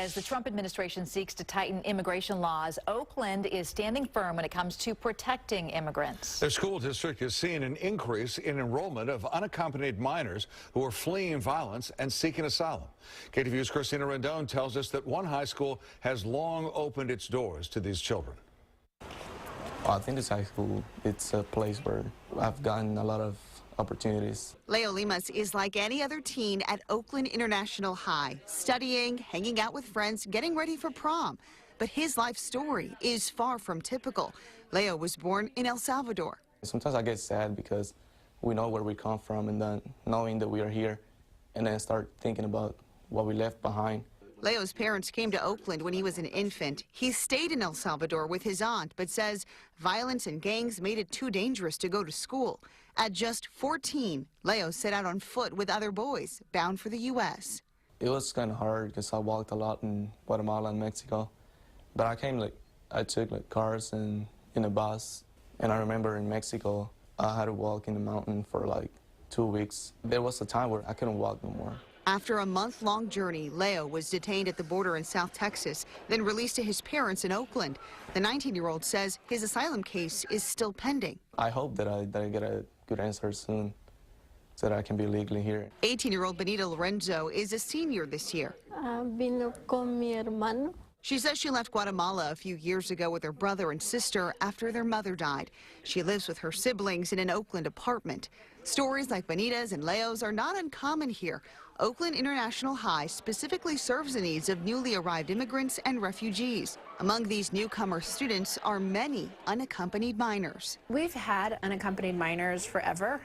As the Trump administration seeks to tighten immigration laws, Oakland is standing firm when it comes to protecting immigrants. Their school district is seeing an increase in enrollment of unaccompanied minors who are fleeing violence and seeking asylum. KTVU's Cristina Rendon tells us that one high school has long opened its doors to these children. I think this high school, it's a place where I've gotten a lot of opportunities. Leo Limas is like any other teen at Oakland International High, studying, hanging out with friends, getting ready for prom. But his life story is far from typical. Leo was born in El Salvador. Sometimes I get sad because we know where we come from, and then knowing that we are here, and then start thinking about what we left behind. Leo's parents came to Oakland when he was an infant. He stayed in El Salvador with his aunt, but says violence and gangs made it too dangerous to go to school. At just 14, Leo set out on foot with other boys, bound for the U.S. It was kind of hard because I walked a lot in Guatemala and Mexico. But I took cars and in a bus. And I remember in Mexico, I had to walk in the mountain for 2 weeks. There was a time where I couldn't walk no more. After a month-long journey, Leo was detained at the border in South Texas, then released to his parents in Oakland. The 19-year-old says his asylum case is still pending. I hope that I get a good answer soon so that I can be legally here. 18-year-old Benita Lorenzo is a senior this year. Vino con mi hermano. She says she left Guatemala a few years ago with her brother and sister after their mother died. She lives with her siblings in an Oakland apartment. Stories like Benita's and Leo's are not uncommon here. Oakland International High specifically serves the needs of newly arrived immigrants and refugees. Among these newcomer students are many unaccompanied minors. We've had unaccompanied minors forever,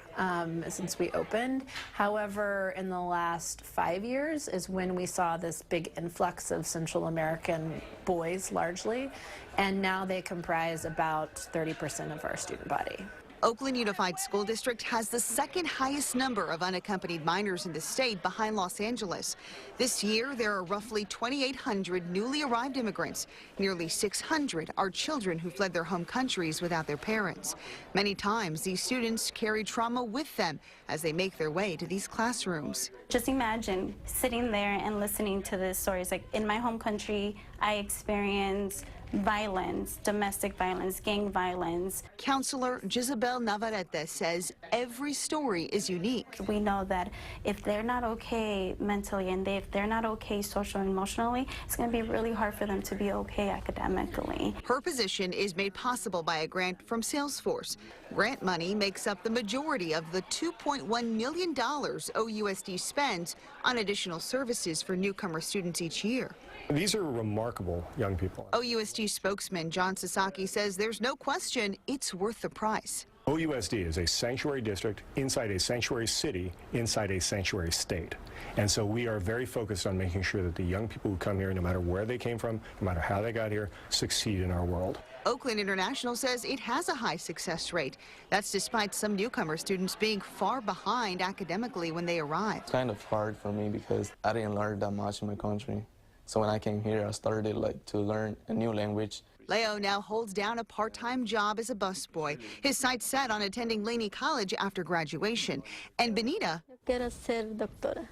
since we opened. However, in the last 5 years is when we saw this big influx of Central American boys, largely, and now they comprise about 30% of our student body. Oakland Unified School District has the second highest number of unaccompanied minors in the state, behind Los Angeles. This year, there are roughly 2,800 newly arrived immigrants. Nearly 600 are children who fled their home countries without their parents. Many times, these students carry trauma with them as they make their way to these classrooms. Just imagine sitting there and listening to the stories. Like in my home country, I experienced violence, domestic violence, gang violence. Counselor Gisabel Navarrete says every story is unique. We know that if they're not okay mentally and if they're not okay social and emotionally, it's going to be really hard for them to be okay academically. Her position is made possible by a grant from Salesforce. Grant money makes up the majority of the $2.1 million OUSD spends on additional services for newcomer students each year. These are remarkable young people. OUSD spokesman John Sasaki says there's no question it's worth the price. OUSD is a sanctuary district inside a sanctuary city inside a sanctuary state. And so we are very focused on making sure that the young people who come here, no matter where they came from, no matter how they got here, succeed in our world. Oakland International says it has a high success rate. That's despite some newcomer students being far behind academically when they arrive. It's kind of hard for me because I didn't learn that much in my country. So when I came here, I started to learn a new language. Leo now holds down a part-time job as a busboy. His sights set on attending Laney College after graduation. And Benita,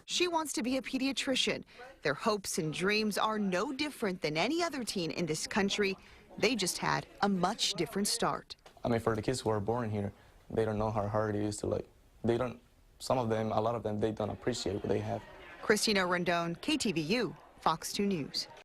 she wants to be a pediatrician. Their hopes and dreams are no different than any other teen in this country. They just had a much different start. I mean, for the kids who are born here, they don't know how hard it is to some of them, a lot of them, they don't appreciate what they have. Cristina Rendon, KTVU, Fox 2 News.